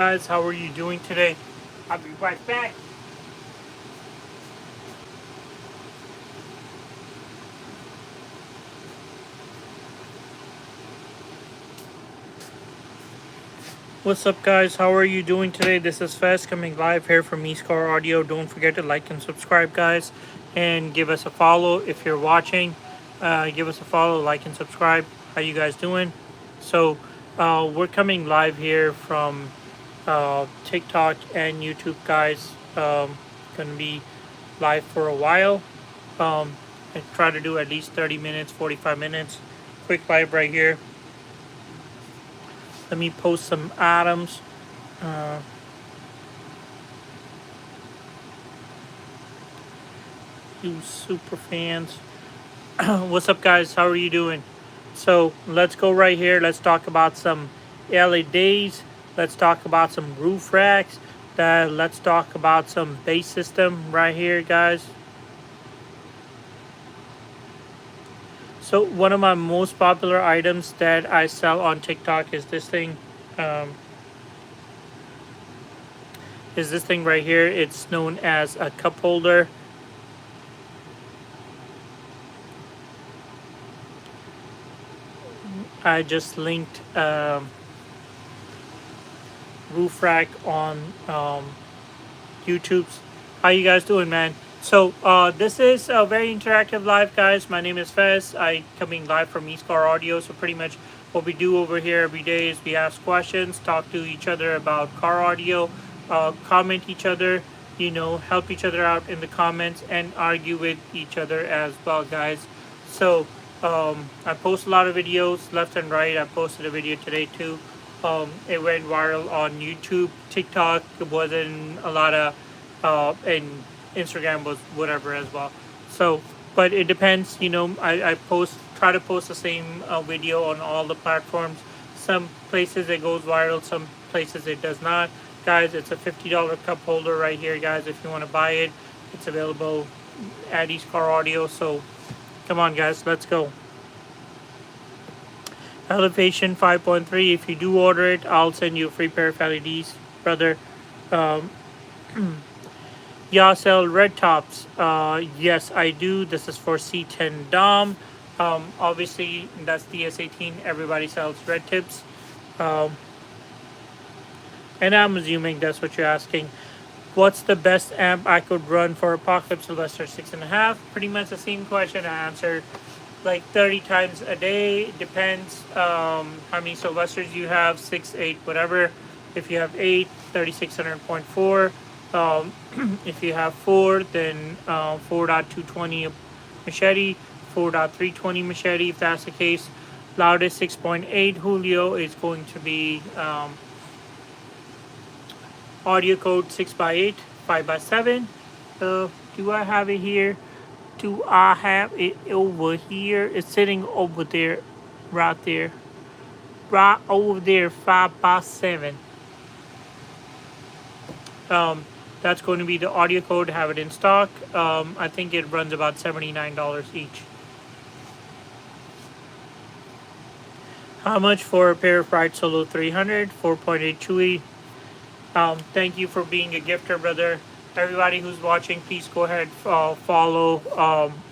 Guys, how are you doing today? I'll be right back. What's up, guys? How are you doing today? This is Fez coming live here from Car Audio. Don't forget to like and subscribe, guys, and give us a follow if you're watching. Give us a follow, like, and subscribe. How you guys doing? So, we're coming live here from TikTok and YouTube, guys. Gonna be live for a while. I try to do at least 30 minutes, 45 minutes. Quick live right here. Let me post some items. Uh, you super fans. What's up, guys? How are you doing? So let's go right here. Let's talk about some LEDs. Let's talk about some roof racks. Let's talk about some bass system right here, guys. So one of my most popular items that I sell on TikTok is this thing. Um, is this thing right here. It's known as a cup holder. I just linked roof rack on YouTube's. How you guys doing, man? So this is a very interactive live, guys. My name is Fez. I coming live from Car Audio. So pretty much what we do over here every day is we ask questions, talk to each other about car audio, comment each other, help each other out in the comments, and argue with each other as well, guys. So I post a lot of videos left and right. I posted a video today too. It went viral on YouTube, TikTok. It wasn't a lot of, and Instagram was whatever as well. So, but it depends. I try to post the same video on all the platforms. Some places it goes viral, some places it does not. Guys, it's a $50 cup holder right here, guys. If you want to buy it, it's available at East Car Audio. So, come on, guys, let's go. Elevation 5.3. If you do order it, I'll send you a free pair of LEDs, brother. Um, Y'all sell red tops? Yes, I do. This is for C10 Dom. Obviously, that's the S18. Everybody sells red tips. Um, and I'm assuming that's what you're asking. What's the best amp I could run for Apocalypse Sylvester 6.5? Pretty much the same question I answered like 30 times a day. It depends how many Sylvesters you have, 6, 8, whatever. If you have 8, 3600.4. If you have 4, then 4.220 machete, 4.320 machete, if that's the case. Loudest 6.8 Julio is going to be audio code 6x8, 5x7. Do I have it here? Do I have it over here? It's sitting over there, right there. Right over there, 5x7. That's going to be the audio code. Have it in stock. I think it runs about $79 each. How much for a pair of Ride Solo 300, 4.8 Chewy? Thank you for being a gifter, brother. Everybody who's watching, please go ahead follow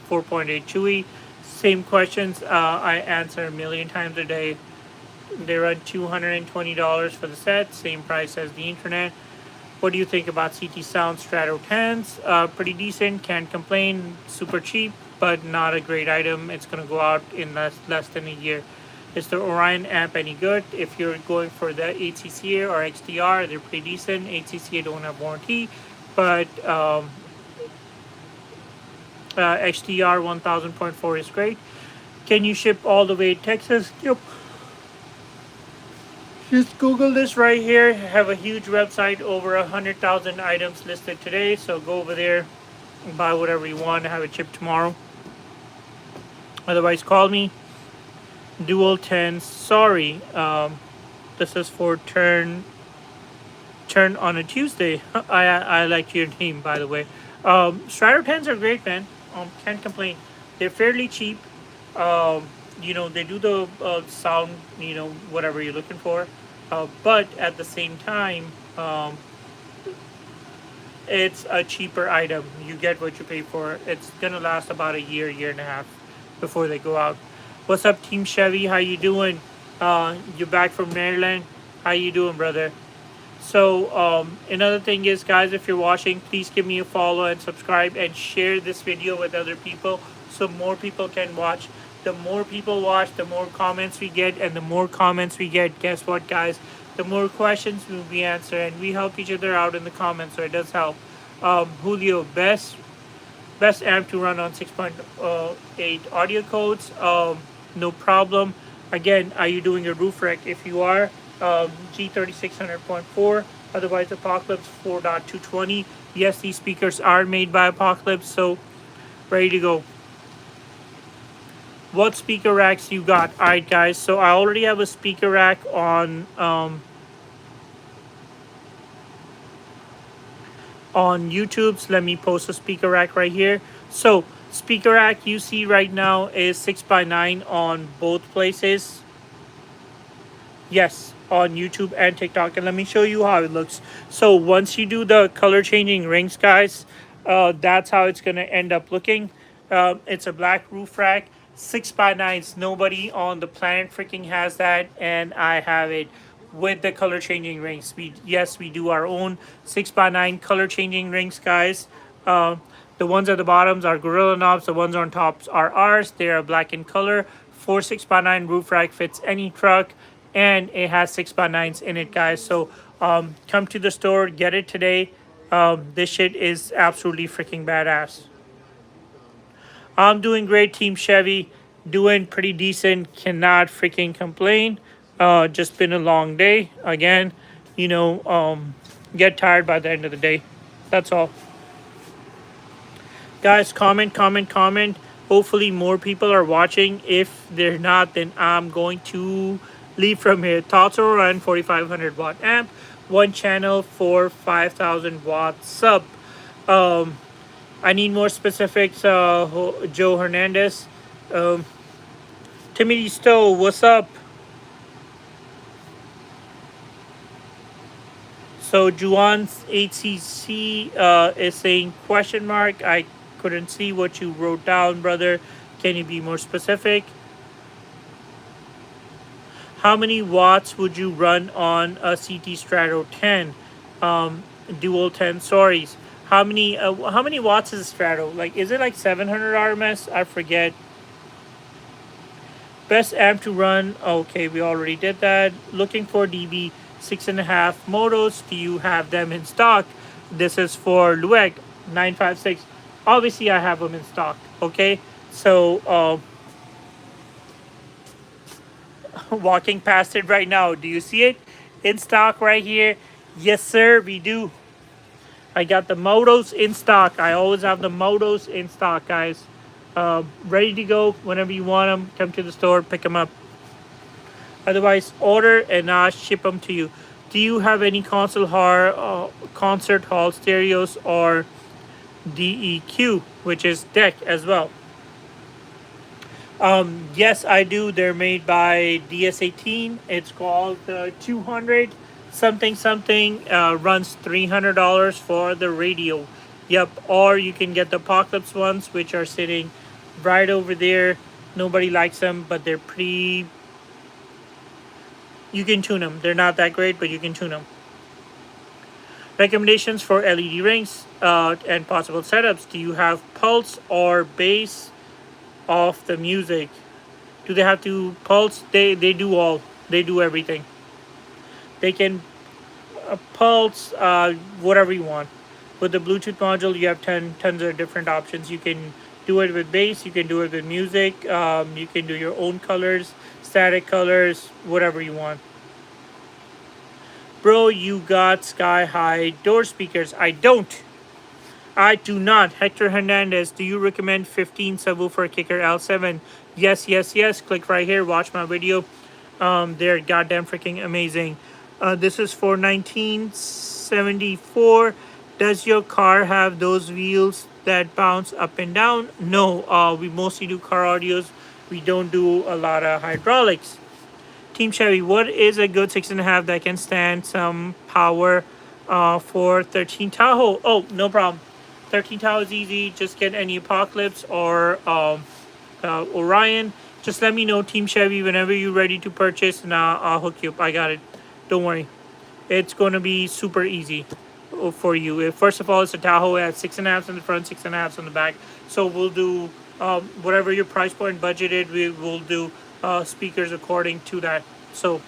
4.8 Chewy. Same questions I answer a million times a day. They run $220 for the set, same price as the internet. What do you think about CT Sound Strato 10s? Pretty decent, can't complain. Super cheap, but not a great item. It's going to go out in less than a year. Is the Orion amp any good? If you're going for the 8CCA or XDR, they're pretty decent. 8CCA don't have warranty, but XDR 1000.4 is great. Can you ship all the way to Texas? Yep. Just Google this right here. Have a huge website, over 100,000 items listed today. So go over there, buy whatever you want, have it shipped tomorrow. Otherwise, call me. Dual 10. Sorry, this is for turn on a Tuesday. I like your name, by the way. Strato 10s are great, man. Can't complain. They're fairly cheap. They do the sound, whatever you're looking for. But at the same time, it's a cheaper item. You get what you pay for. It's gonna last about a year, year and a half before they go out. What's up, Team Chevy? How you doing? You're back from Maryland. How you doing, brother? So another thing is, guys, if you're watching, please give me a follow and subscribe and share this video with other people so more people can watch. The more people watch, the more comments we get, and the more comments we get, guess what, guys? The more questions will be answered, and we help each other out in the comments, so it does help. Julio, best amp to run on 6.8 audio codes. No problem. Again, are you doing a roof rack? If you are, G3600.4, otherwise Apocalypse 4.220. Yes, these speakers are made by Apocalypse, so ready to go. What speaker racks you got? Alright, guys, so I already have a speaker rack on YouTube. So let me post a speaker rack right here. So speaker rack you see right now is 6x9 on both places. Yes, on YouTube and TikTok. And let me show you how it looks. So once you do the color changing rings, guys, that's how it's going to end up looking. It's a black roof rack, 6x9s. Nobody on the planet freaking has that, and I have it with the color changing rings. Yes, we do our own 6x9 color changing rings, guys. The ones at the bottoms are Gorilla Knobs. The ones on tops are ours. They are black in color. 6x9 roof rack fits any truck, and it has 6x9s in it, guys. So come to the store, get it today. This shit is absolutely freaking badass. I'm doing great, Team Chevy. Doing pretty decent. Cannot freaking complain. Just been a long day. Again, get tired by the end of the day. That's all. Guys, comment, comment, comment. Hopefully more people are watching. If they're not, then I'm going to leave from here. Thoughts or run 4500 watt amp, one channel for 5000 watt sub. I need more specifics. Joe Hernandez, Timothy Stowe, what's up? So Juan's HCC is saying question mark. I couldn't see what you wrote down, brother. Can you be more specific? How many watts would you run on a CT Strato 10? Dual 10 stories. How many watts is a Strato? Like, is it like 700 RMS? I forget. Best amp to run. Okay, we already did that. Looking for DB 6.5 motos. Do you have them in stock? This is for Lueg 956. Obviously, I have them in stock. Okay, so walking past it right now. Do you see it in stock right here? Yes, sir, we do. I got the motos in stock. I always have the motos in stock, guys. Ready to go whenever you want them. Come to the store, pick them up. Otherwise, order and I'll ship them to you. Do you have any concert hall stereos or DEQ, which is deck as well? Yes, I do. They're made by DS18. It's called the 200 something something. Runs $300 for the radio. Yep. Or you can get the Apocalypse ones, which are sitting right over there. Nobody likes them, but they're pretty. You can tune them. They're not that great, but you can tune them. Recommendations for LED rings and possible setups. Do you have pulse or bass of the music? Do they have to pulse? They do all. They do everything. They can pulse whatever you want. With the Bluetooth module, you have tons of different options. You can do it with bass. You can do it with music. You can do your own colors, static colors, whatever you want. Bro, you got sky high door speakers. I don't. I do not. Hector Hernandez, do you recommend 15 subwoofer kicker L7? Yes, yes, yes. Click right here. Watch my video. They're goddamn freaking amazing. This is for 1974. Does your car have those wheels that bounce up and down? No. We mostly do car audios. We don't do a lot of hydraulics. Team Chevy, what is a good 6.5 that can stand some power for 13 Tahoe? Oh, no problem. 13 Tahoe is easy. Just get any Apocalypse or Orion. Just let me know, Team Chevy, whenever you're ready to purchase, and I'll hook you up. I got it. Don't worry. It's going to be super easy for you. First of all, it's a Tahoe at 6.5 in the front, 6.5 on the back. So we'll do whatever your price point budgeted. We will do speakers according to that. So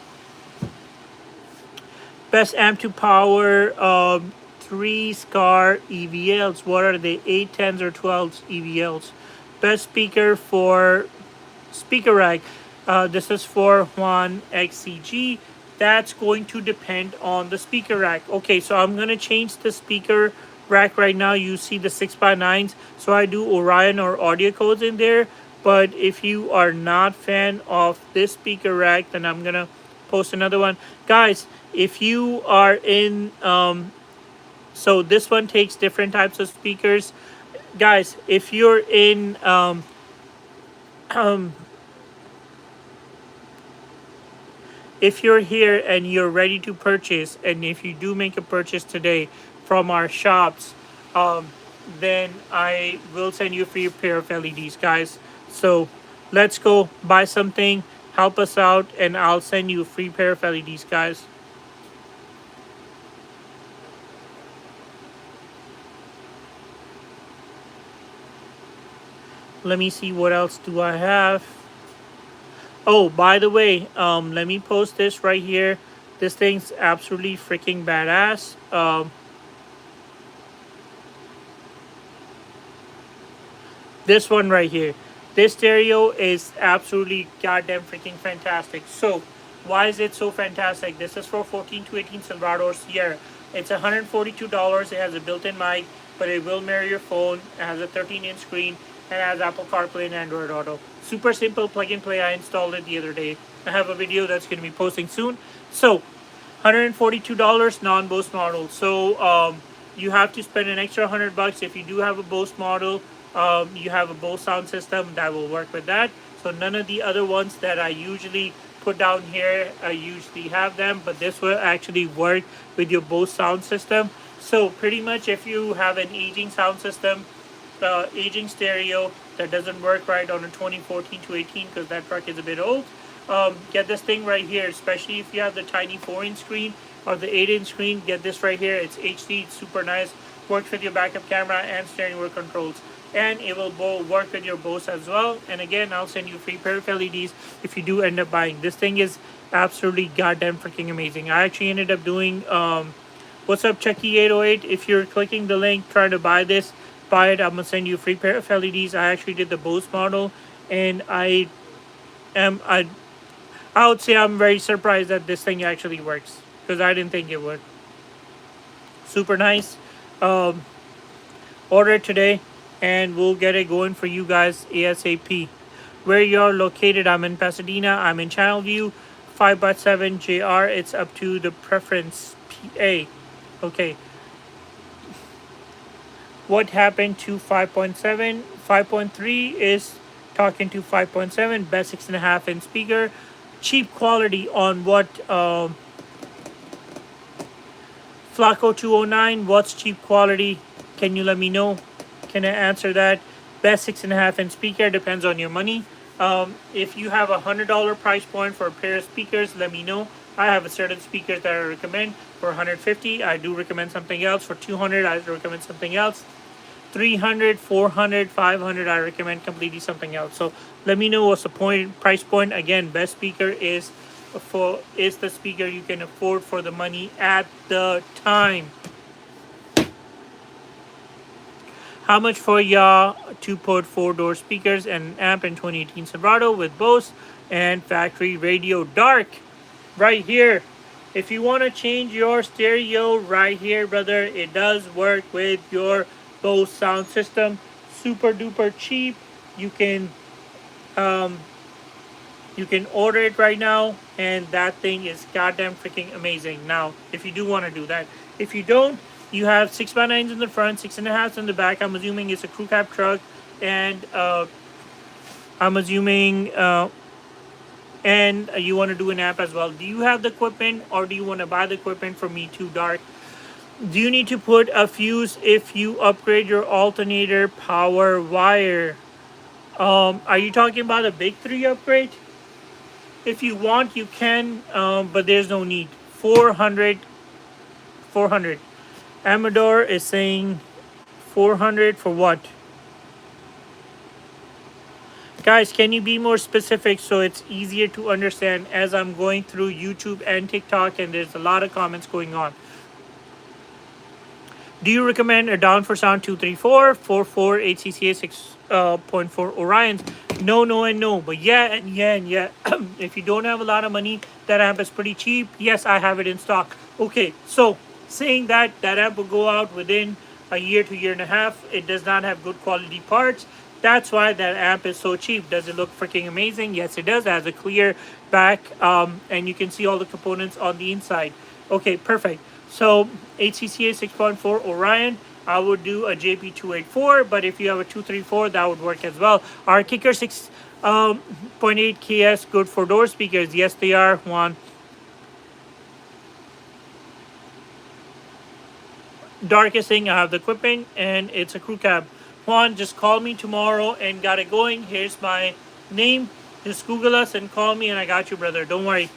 best amp to power 3 SCAR EVLs. What are they? 8, 10s, or 12s EVLs? Best speaker for speaker rack. This is for Juan XCG. That's going to depend on the speaker rack. Okay, so I'm gonna change the speaker rack right now. You see the 6x9s, so I do Orion or audio codes in there. But if you are not fan of this speaker rack, then I'm gonna post another one, guys. If you are in so this one takes different types of speakers, guys. If you're in if you're here and you're ready to purchase, and if you do make a purchase today from our shops, then I will send you a free pair of LEDs, guys. So let's go buy something, help us out, and I'll send you a free pair of LEDs, guys. Let me see, what else do I have? Oh, by the way, let me post this right here. This thing's absolutely freaking badass. This one right here. This stereo is absolutely goddamn freaking fantastic. So, why is it so fantastic? This is for 14 to 18 Silverado Sierra. It's $142. It has a built-in mic, but it will mirror your phone. It has a 13-inch screen and has Apple CarPlay and Android Auto. Super simple plug and play. I installed it the other day. I have a video that's going to be posting soon. So, $142 non-Bose model. So, you have to spend an extra $100 if you do have a Bose model. You have a Bose sound system that will work with that. So none of the other ones that I usually put down here, I usually have them, but this will actually work with your Bose sound system. So pretty much if you have an aging sound system, aging stereo that doesn't work right on a 2014 to 18 because that truck is a bit old, get this thing right here, especially if you have the tiny 4-inch screen or the 8-inch screen. Get this right here. It's HD, it's super nice, works with your backup camera and steering wheel controls, and it will work with your Bose as well. And again, I'll send you a free pair of LEDs if you do end up buying. This thing is absolutely goddamn freaking amazing. I actually ended up doing what's up, Chucky808. If you're clicking the link trying to buy this, buy it. I'm gonna send you a free pair of LEDs. I actually did the Bose model, and I would say I'm very surprised that this thing actually works, because I didn't think it would. Super nice. Order it today and we'll get it going for you guys ASAP. Where you're located, I'm in Pasadena. I'm in Channelview, 5x7 JR. It's up to the preference PA. Okay. What happened to 5.7? 5.3 is talking to 5.7. Best 6.5 inch speaker. Cheap quality on what? Flacco 209. What's cheap quality? Can you let me know? Can I answer that? Best 6.5 inch speaker depends on your money. If you have $100 price point for a pair of speakers, let me know. I have a certain speakers that I recommend for $150. I do recommend something else. For $200, I recommend something else. $300, $400, $500, I recommend completely something else. So let me know what's the price point. Again, best speaker is the speaker you can afford for the money at the time. How much for y'all to put 4-door speakers and an amp in 2018 Silverado with Bose and factory radio dark? Right here. If you want to change your stereo, right here, brother, it does work with your Bose sound system. Super duper cheap. You can order it right now, and that thing is goddamn freaking amazing. Now, if you do want to do that, if you don't, you have 6x9s in the front, 6.5s in the back. I'm assuming it's a crew cab truck, and I'm assuming and you want to do an amp as well. Do you have the equipment, or do you want to buy the equipment from me too, Dark? Do you need to put a fuse if you upgrade your alternator power wire? Are you talking about a big three upgrade? If you want, you can, but there's no need. 400, 400. Amador is saying 400 for what? Guys, can you be more specific so it's easier to understand as I'm going through YouTube and TikTok and there's a lot of comments going on? Do you recommend a down for sound 234, 44 HCCA 6.4 Orions? No, no, and no. But yeah, and yeah, and yeah. If you don't have a lot of money, that amp is pretty cheap. Yes, I have it in stock. Okay, so saying that, that amp will go out within a year to year and a half. It does not have good quality parts. That's why that amp is so cheap. Does it look freaking amazing? Yes, it does. It has a clear back, and you can see all the components on the inside. Okay, perfect. So HCCA 6.4 Orion, I would do a JP284, but if you have a 234, that would work as well. Are Kicker 6.8 KS good for door speakers? Yes, they are, Juan. Dark is saying I have the equipment and it's a crew cab. Juan, just call me tomorrow and got it going. Here's my name. Just Google us and call me and I got you, brother. Don't worry.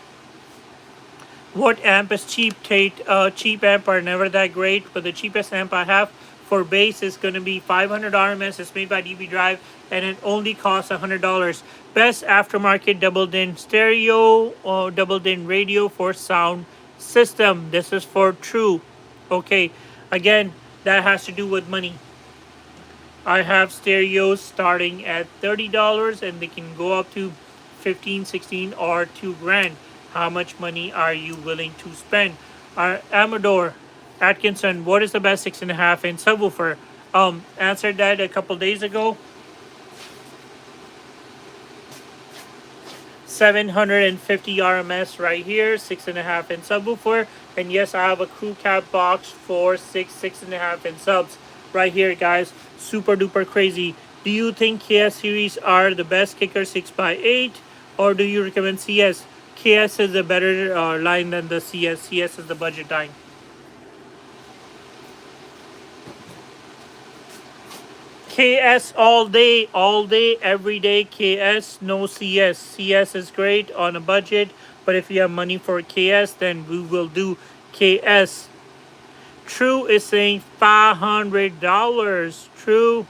What amp is cheap, Tate? Cheap amp are never that great, but the cheapest amp I have for bass is going to be 500 RMS. It's made by DB Drive, and it only costs $100. Best aftermarket double-din stereo or double-din radio for sound system. This is for true. Okay, again, that has to do with money. I have stereos starting at $30 and they can go up to 15, 16, or 2 grand. How much money are you willing to spend? Amador Atkinson, what is the best 6.5 inch subwoofer? Answered that a couple days ago. 750 RMS right here, 6.5 inch subwoofer. And yes, I have a crew cab box for 6.5 inch subs right here, guys. Super duper crazy. Do you think KS series are the best kicker 6x8, or do you recommend CS? KS is a better line than the CS. CS is the budget line. KS all day, every day. KS, no CS. CS is great on a budget, but if you have money for KS, then we will do KS. True is saying $500. True.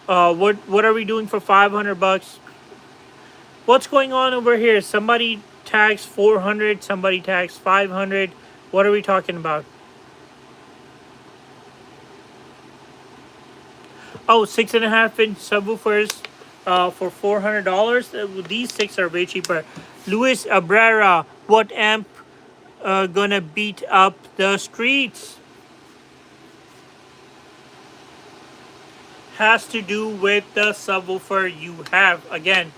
What are we doing for 500 bucks? What's going on over here? Somebody tags 400, somebody tags 500. What are we talking about? Oh, 6.5 inch subwoofers for $400. These 6 are way cheaper. Luis Abrera, what amp gonna beat up the streets? Has to do with the subwoofer you have. Again,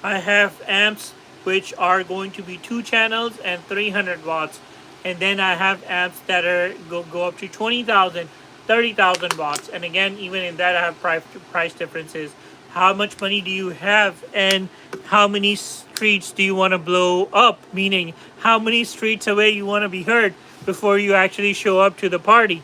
I have amps which are going to be 2 channels and 300 watts. And then I have amps that are go up to 20,000, 30,000 watts. And again, even in that, I have price differences. How much money do you have, and how many streets do you want to blow up? Meaning, how many streets away you want to be heard before you actually show up to the party.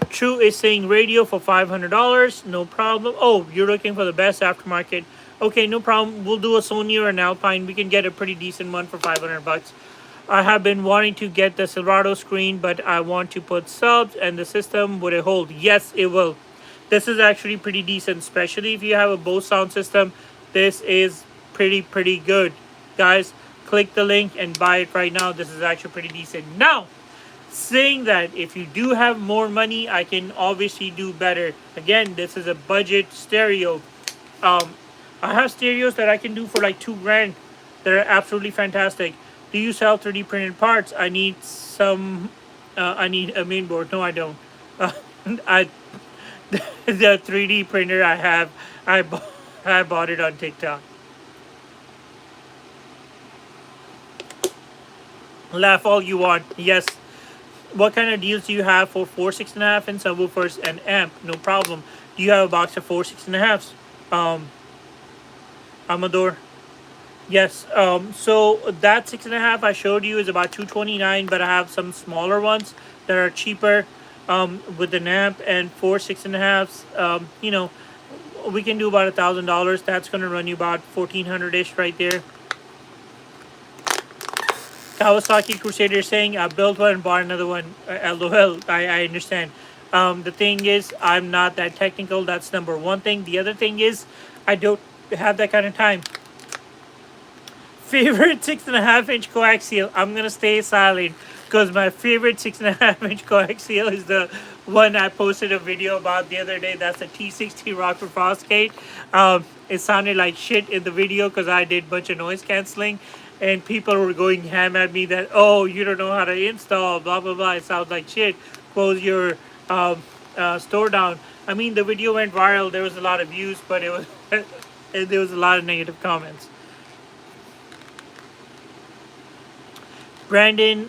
True is saying radio for $500. No problem. Oh, you're looking for the best aftermarket. Okay, no problem. We'll do a Sony or an Alpine. We can get a pretty decent one for 500 bucks. I have been wanting to get the Silverado screen, but I want to put subs, and the system, would it hold? Yes, it will. This is actually pretty decent, especially if you have a Bose sound system. This is pretty good. Guys, click the link and buy it right now. This is actually pretty decent. Now, saying that, if you do have more money, I can obviously do better. Again, this is a budget stereo. I have stereos that I can do for like 2 grand. They're absolutely fantastic. Do you sell 3D printed parts? I need some. I need a main board. No, I don't. I the 3D printer I have, I bought it on TikTok. Laugh all you want. Yes. What kind of deals do you have for 4 6.5 inch subwoofers and amp? No problem. Do you have a box of 4 6.5s? Amador. Yes. So that 6.5 I showed you is about 229, but I have some smaller ones that are cheaper, with an amp and four 6.5s. We can do about $1,000. That's gonna run you about 1,400 ish right there. Kawasaki Crusader saying I built one and bought another one. LOL. I understand. The thing is, I'm not that technical. That's number one thing. The other thing is, I don't have that kind of time. Favorite 6.5 inch coaxial. I'm gonna stay silent because my favorite 6.5 inch coaxial is the one I posted a video about the other day. That's the T60 Rockford Fosgate. It sounded like shit in the video because I did a bunch of noise canceling, and people were going ham at me that, oh, you don't know how to install, blah blah blah. It sounds like shit. Close your store down. I mean, the video went viral. There was a lot of views, but it was there was a lot of negative comments. Brandon,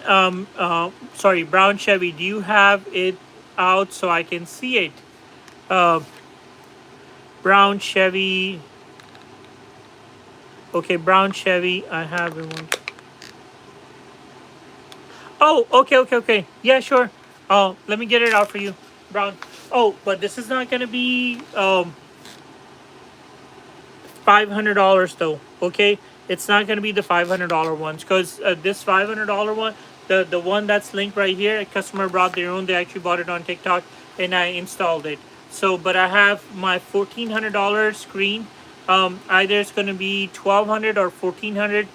sorry, Brown Chevy, do you have it out so I can see it? Uh, Brown Chevy. Okay, Brown Chevy. I have it one. Oh, okay. Yeah, sure. Let me get it out for you, Brown. Oh, but this is not gonna be $500 though. Okay, it's not gonna be the $500 ones because this $500 one, the one that's linked right here, a customer brought their own. They actually bought it on TikTok, and I installed it. So, but I have my $1,400 screen. Either it's gonna be 1,200 or 1,400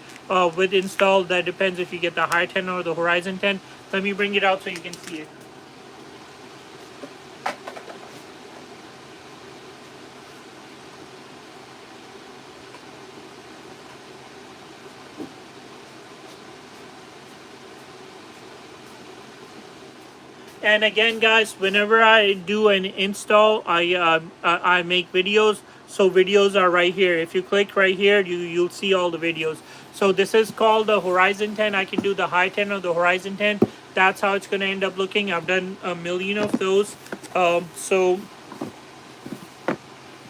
with install. That depends if you get the High 10 or the Horizon 10. Let me bring it out so you can see it. And again, guys, whenever I do an install, I make videos. So videos are right here. If you click right here, you'll see all the videos. So this is called the Horizon 10. I can do the High 10 or the Horizon 10. That's how it's going to end up looking. I've done a million of those. So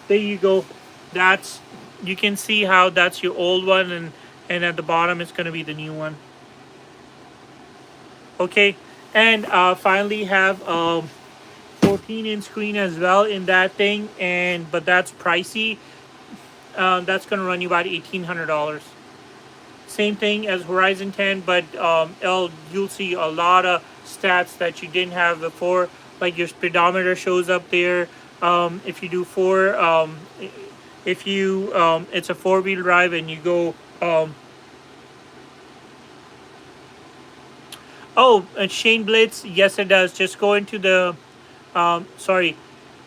there you go. That's, you can see how that's your old one, and at the bottom it's going to be the new one. Okay, and finally have 14-inch screen as well in that thing, and but that's pricey. That's gonna run you about $1,800. Same thing as Horizon 10, but you'll see a lot of stats that you didn't have before, like your speedometer shows up there. If you do if you it's a four-wheel drive and you go oh, and Shane Blitz, yes it does. Just go into the, sorry,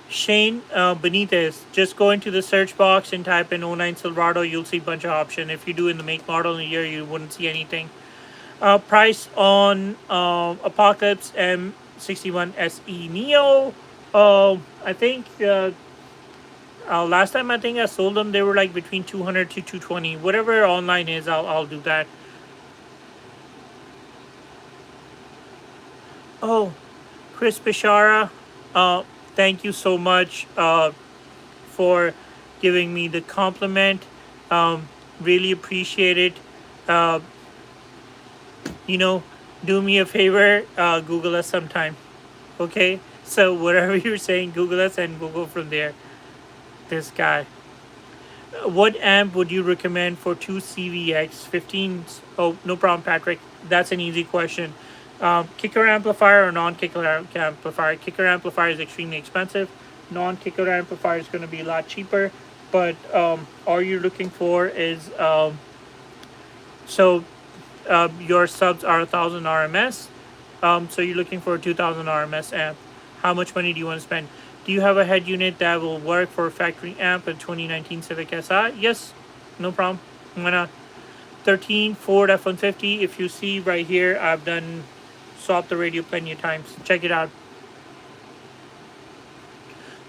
Shane Benitez. Just go into the search box and type in '09 Silverado. You'll see a bunch of options. If you do in the make, model, and year, you wouldn't see anything. Price on Apocalypse M61 SE Neo. I think last time I think I sold them, they were like between 200 to 220. Whatever online is, I'll do that. Oh, Chris Bishara, thank you so much for giving me the compliment. Really appreciate it. Uh, you know, do me a favor, Google us sometime. Okay? So, whatever you're saying, Google us and we'll go from there. This guy. What amp would you recommend for two CVX 15s? Oh, no problem, Patrick. That's an easy question. Kicker amplifier or non-kicker amplifier? Kicker amplifier is extremely expensive. Non-kicker amplifier is going to be a lot cheaper. But all you're looking for is your subs are 1,000 RMS. So you're looking for a 2,000 RMS amp. How much money do you want to spend? Do you have a head unit that will work for a factory amp in 2019 Civic Si? Yes, no problem. Why not? 13 Ford F-150. If you see right here, I've done swap the radio plenty of times. Check it out.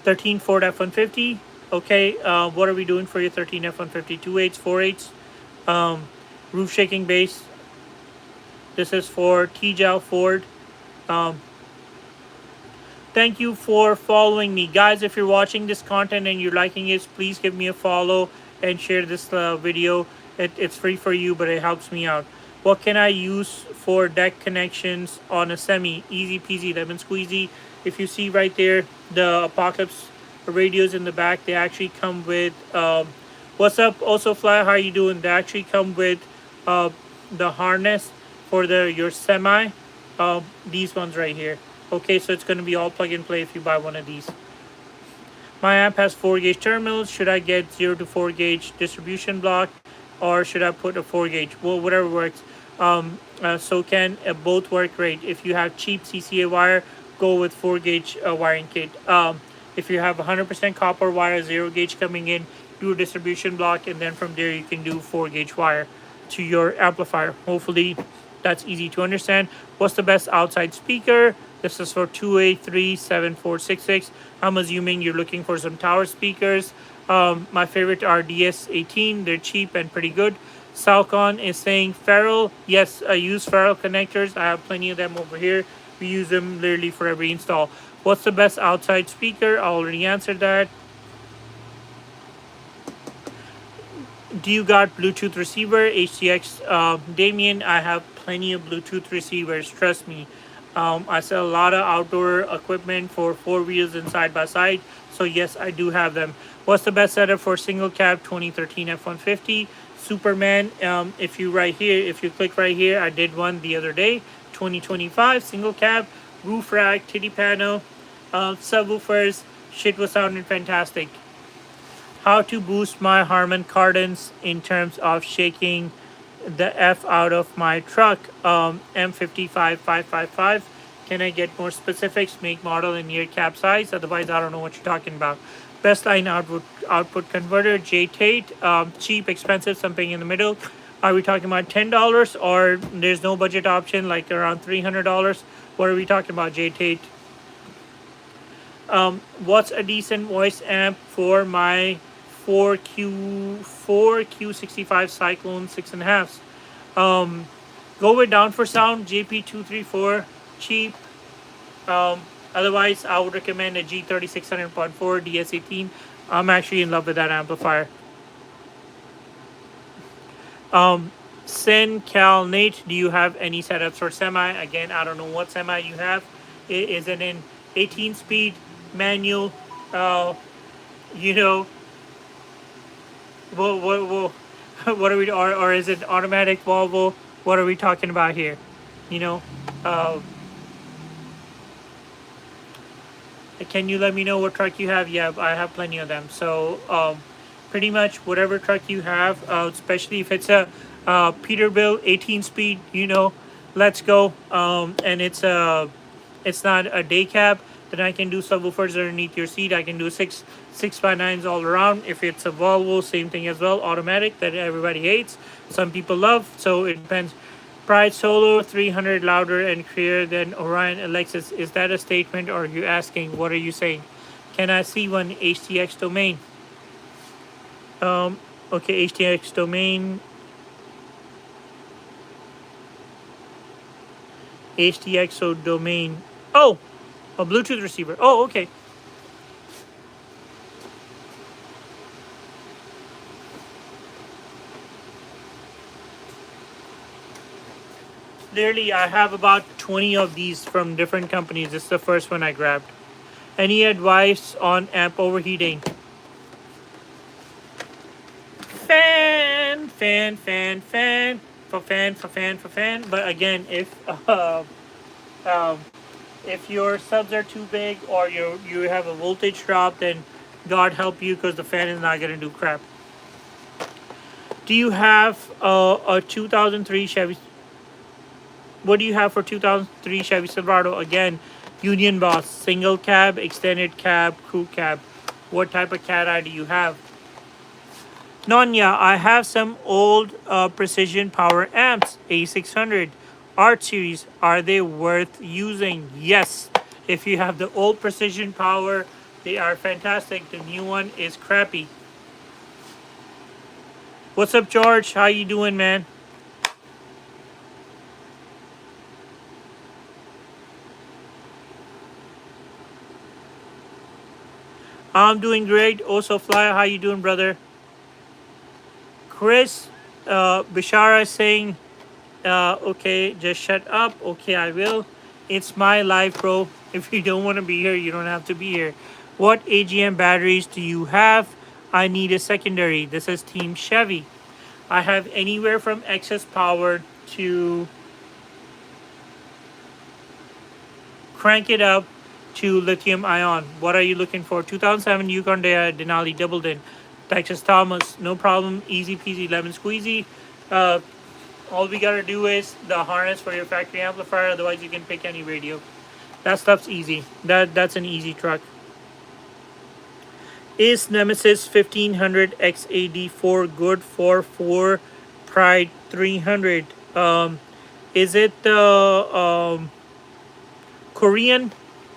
13 Ford F-150. Okay, what are we doing for your 13 F-150? 2.8s, 4.8s. Roof shaking base. This is for T-Gel Ford. Thank you for following me. Guys, if you're watching this content and you're liking it, please give me a follow. and share this video. It's free for you, but it helps me out. What can I use for deck connections on a semi? Easy peasy lemon squeezy. If you see right there, the Apocalypse radios in the back, they actually come with what's up also fly, how you doing? They actually come with uh the harness for the your semi, these ones right here. Okay, so it's going to be all plug and play if you buy one of these. My amp has 4 gauge terminals. Should I get 0 to 4 gauge distribution block, or should I put a 4 gauge? Well, whatever works. So can both work great. If you have cheap CCA wire, go with 4 gauge wiring kit. If you have 100% copper wire, 0 gauge coming in, do a distribution block, and then from there you can do 4 gauge wire to your amplifier. Hopefully that's easy to understand. What's the best outside speaker? This is for 2837466. I'm assuming you're looking for some tower speakers. My favorite are DS18. They're cheap and pretty good. Salcon is saying ferrule. Yes, I use ferrule connectors. I have plenty of them over here. We use them literally for every install. What's the best outside speaker? I already answered that. Do you got Bluetooth receiver? HTX Damien, I have plenty of Bluetooth receivers, trust me. I sell a lot of outdoor equipment for 4 wheels and side by side, so yes, I do have them. What's the best setup for single cab 2013 F-150? Superman, if you click right here, I did one the other day, 2025, single cab, roof rack, titty panel, subwoofers, shit was sounding fantastic. How to boost my Harman Kardons in terms of shaking the F out of my truck. M55555. Can I get more specifics? Make, model, and year, cap size. Otherwise, I don't know what you're talking about. Best line output converter. J Tate. Cheap, expensive, something in the middle. Are we talking about $10, or there's no budget option, like around $300? What are we talking about, J Tate? What's a decent voice amp for my 4Q65 Cyclone 6.5s? Go with Down for Sound JP234, cheap. Otherwise, I would recommend a G3600.4 DS18. I'm actually in love with that amplifier. Sin Cal Nate, do you have any setups for semi? Again, I don't know what semi you have. Is it in 18 speed manual? You know, what are we, or is it automatic Volvo? What are we talking about here? You know, can you let me know what truck you have? Yeah, I have plenty of them. So pretty much whatever truck you have, especially if it's a Peterbilt 18 speed, you know, let's go. And it's not a day cab, then I can do subwoofers underneath your seat. I can do 6x9s all around. If it's a Volvo, same thing as well, automatic, that everybody hates, some people love. So it depends. Pride Solo 300 louder and clearer than Orion Alexis. Is that a statement, or are you asking? What are you saying? Can I see one? HTX domain. Okay, HTX domain. HTXO domain. Oh, a Bluetooth receiver. Oh, okay. Literally, I have about 20 of these from different companies. This is the first one I grabbed. Any advice on amp overheating? Fan. But again, if your subs are too big, or you have a voltage drop, then God help you, because the fan is not gonna do crap. Do you have a 2003 Chevy? What do you have for 2003 Chevy Silverado? Again, Union Boss, single cab, extended cab, crew cab. What type of cat eye do you have? Nonya, I have some old precision power amps, A600, Art Series. Are they worth using? Yes. If you have the old precision power, they are fantastic. The new one is crappy. What's up, George? How you doing, man? I'm doing great. Also, Fly, how you doing, brother? Chris Bishara saying, okay, just shut up. Okay, I will. It's my life, bro. If you don't want to be here, you don't have to be here. What AGM batteries do you have? I need a secondary. This is Team Chevy. I have anywhere from excess power to crank it up to lithium ion. What are you looking for? 2007 Yukon Denali doubled in. Texas Thomas, no problem. Easy peasy lemon squeezy. Uh, all we gotta do is the harness for your factory amplifier. Otherwise, you can pick any radio. That stuff's easy. That's an easy truck. Is Nemesis 1500 XAD4 good for 4 Pride 300? Is it the Korean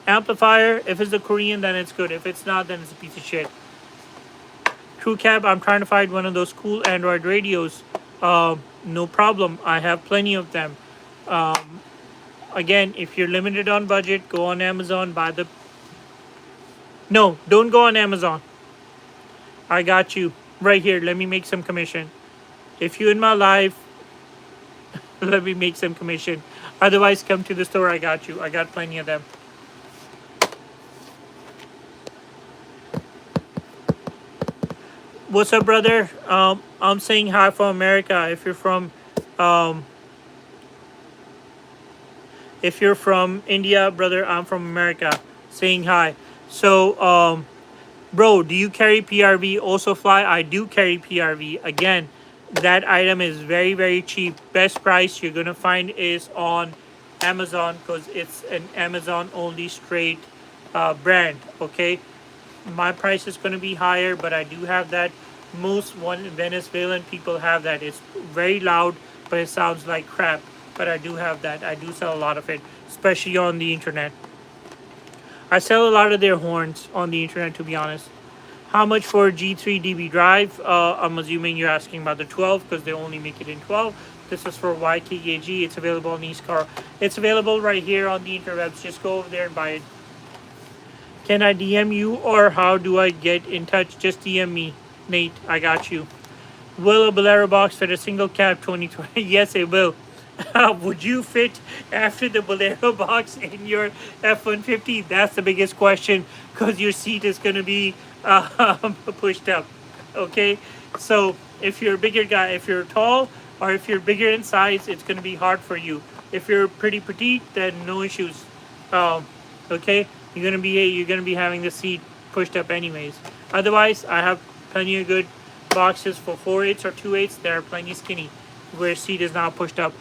amplifier? If it's the Korean, then it's good. If it's not, then it's a piece of shit. Crew Cab, I'm trying to find one of those cool Android radios. No problem. I have plenty of them. Again, if you're limited on budget, go on Amazon, buy the... No, don't go on Amazon. I got you. Right here, let me make some commission. If you in my life, let me make some commission. Otherwise, come to the store, I got you. I got plenty of them. What's up, brother? I'm saying hi from America. If you're from India, brother, I'm from America. Saying hi. So, bro, do you carry PRV? Also fly? I do carry PRV. Again, that item is very, very cheap. Best price you're gonna find is on Amazon because it's an Amazon only straight brand. Okay, my price is gonna be higher, but I do have that. Most Venezuelan people have that. It's very loud, but it sounds like crap. But I do have that. I do sell a lot of it, especially on the internet. I sell a lot of their horns on the internet, to be honest. How much for G3 DB drive? I'm assuming you're asking about the 12 because they only make it in 12. This is for YKAG. It's available on eScar. It's available right here on the interwebs. Just go over there and buy it. Can I DM you or how do I get in touch? Just DM me, Nate. I got you. Will a Bolero box fit a single cab 2020? Yes, it will. Would you fit after the Bolero box in your F-150? That's the biggest question because your seat is going to be pushed up. Okay, so if you're a bigger guy, if you're tall or if you're bigger in size, it's going to be hard for you. If you're pretty petite, then no issues. Okay, you're gonna be having the seat pushed up anyways. Otherwise, I have plenty of good boxes for 4/8s or 2/8s that are plenty skinny, where seat is now pushed up.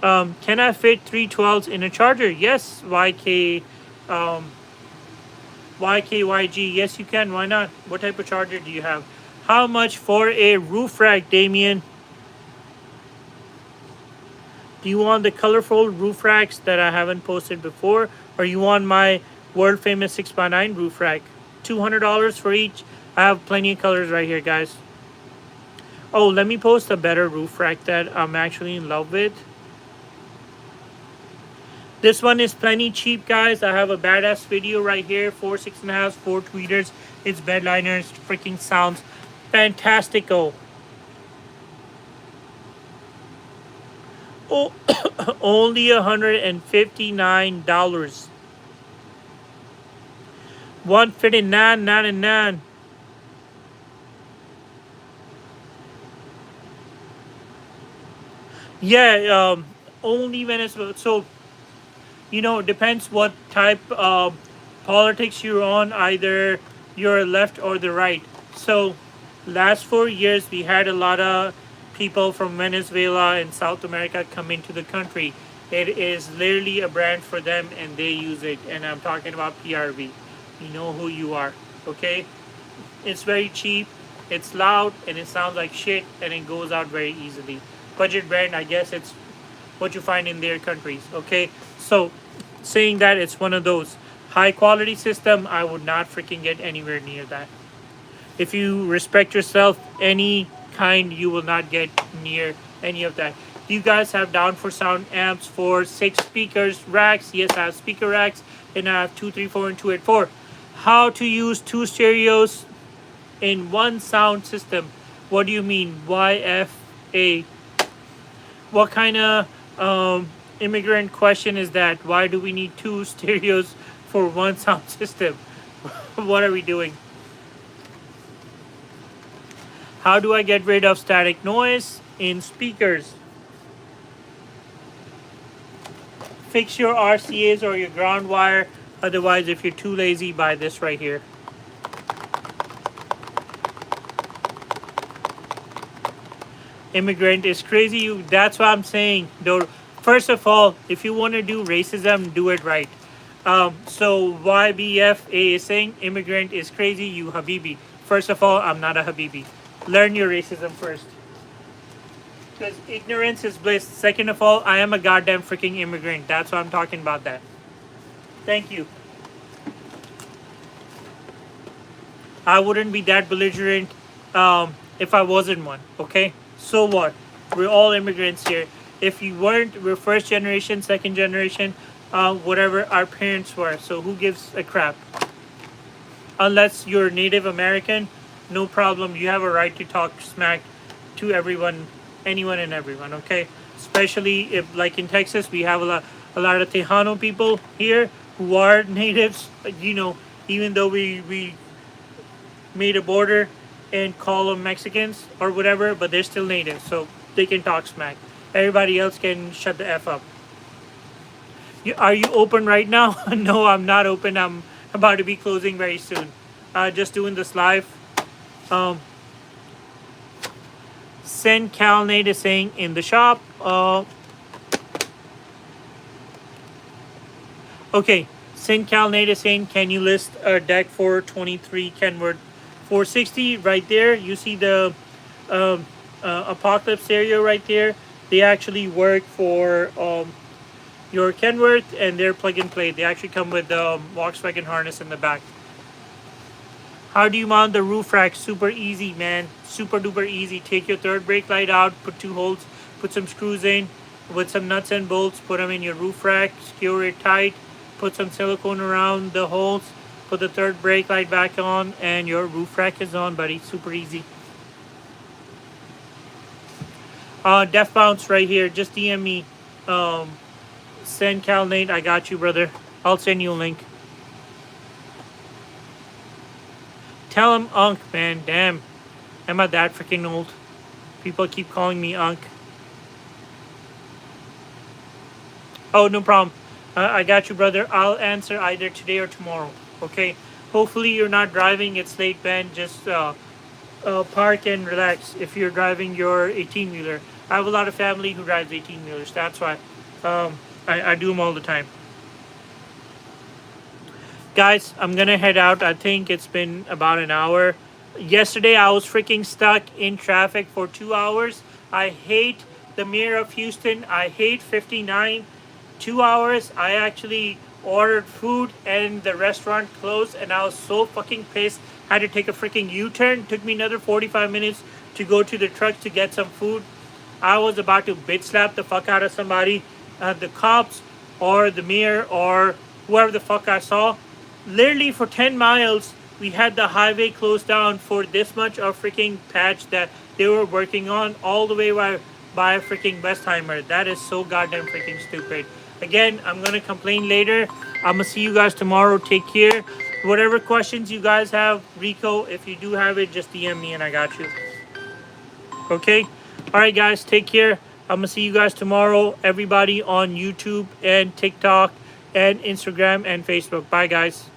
Can I fit 312s in a charger? Yes, YKYG. Yes, you can. Why not? What type of charger do you have? How much for a roof rack, Damien? Do you want the colorful roof racks that I haven't posted before? Or you want my world famous 6x9 roof rack? $200 for each. I have plenty of colors right here, guys. Oh, let me post a better roof rack that I'm actually in love with. This one is plenty cheap, guys. I have a badass video right here. 4 6.5, 4 tweeters. It's bedliners. Freaking sounds fantastico. Oh, only $159. One fitting $9.99. Yeah, only Venezuela. So, it depends what type of politics you're on. Either you're left or the right. So, last 4 years, we had a lot of people from Venezuela and South America come into the country. It is literally a brand for them and they use it. And I'm talking about PRV. You know who you are, okay? It's very cheap, it's loud, and it sounds like shit, and it goes out very easily. Budget brand, I guess it's what you find in their countries, okay? So, saying that, it's one of those. High quality system, I would not freaking get anywhere near that. If you respect yourself, any kind, you will not get near any of that. Do you guys have down for sound amps for 6 speakers racks? Yes, I have speaker racks, and I have 2, 3, 4, and 284. How to use 2 stereos in one sound system. What do you mean YFA? What kind of immigrant question is that? Why do we need two stereos for one sound system? What are we doing? How do I get rid of static noise in speakers? Fix your RCAs or your ground wire. Otherwise, if you're too lazy, buy this right here. Immigrant is crazy. That's what I'm saying. Though, first of all, if you want to do racism, do it right. So YBFA is saying immigrant is crazy. You Habibi. First of all, I'm not a Habibi. Learn your racism first. Because ignorance is bliss. Second of all, I am a goddamn freaking immigrant. That's why I'm talking about that. Thank you. I wouldn't be that belligerent if I wasn't one. Okay? So what? We're all immigrants here. If you weren't, we're first generation, second generation, whatever our parents were. So who gives a crap? Unless you're Native American, no problem. You have a right to talk smack to everyone, anyone and everyone, okay? Especially if, like in Texas, we have a lot of Tejano people here who are natives. You know, even though we made a border and call them Mexicans or whatever, but they're still natives, so they can talk smack. Everybody else can shut the F up. Are you open right now? No, I'm not open. I'm about to be closing very soon. Just doing this live. Send Cal Nate is saying in the shop. Okay. Send Cal Nate is saying, can you list a deck for 23 Kenworth 460 right there? You see the Apocalypse stereo right there. They actually work for your Kenworth, and they're plug and play. They actually come with the Volkswagen harness in the back. How do you mount the roof rack? Super easy, man. Super duper easy. Take your third brake light out, put two holes, put some screws in with some nuts and bolts, put them in your roof rack, secure it tight, put some silicone around the holes, put the third brake light back on, and your roof rack is on, buddy. Super easy. Def Bounce right here. Just DM me. Send Cal Nate. I got you, brother. I'll send you a link. Tell him Unc, man. Damn. Am I that freaking old? People keep calling me Unc. Oh, no problem. I got you, brother. I'll answer either today or tomorrow. Okay? Hopefully you're not driving. It's late, Ben. Just park and relax if you're driving your 18-wheeler. I have a lot of family who drives 18-wheelers. That's why. I do them all the time. Guys, I'm going to head out. I think it's been about an hour. Yesterday, I was freaking stuck in traffic for 2 hours. I hate the mayor of Houston. I hate 59. 2 hours. I actually ordered food and the restaurant closed, and I was so fucking pissed. I had to take a freaking U-turn. Took me another 45 minutes to go to the truck to get some food. I was about to bitch slap the fuck out of somebody. The cops or the mayor or whoever the fuck I saw. Literally for 10 miles, we had the highway closed down for this much of freaking patch that they were working on all the way by freaking Westheimer. That is so goddamn freaking stupid. Again, I'm going to complain later. I'm going to see you guys tomorrow. Take care. Whatever questions you guys have, Rico, if you do have it, just DM me and I got you. Okay? Alright guys, take care. I'm going to see you guys tomorrow. Everybody on YouTube and TikTok and Instagram and Facebook. Bye guys.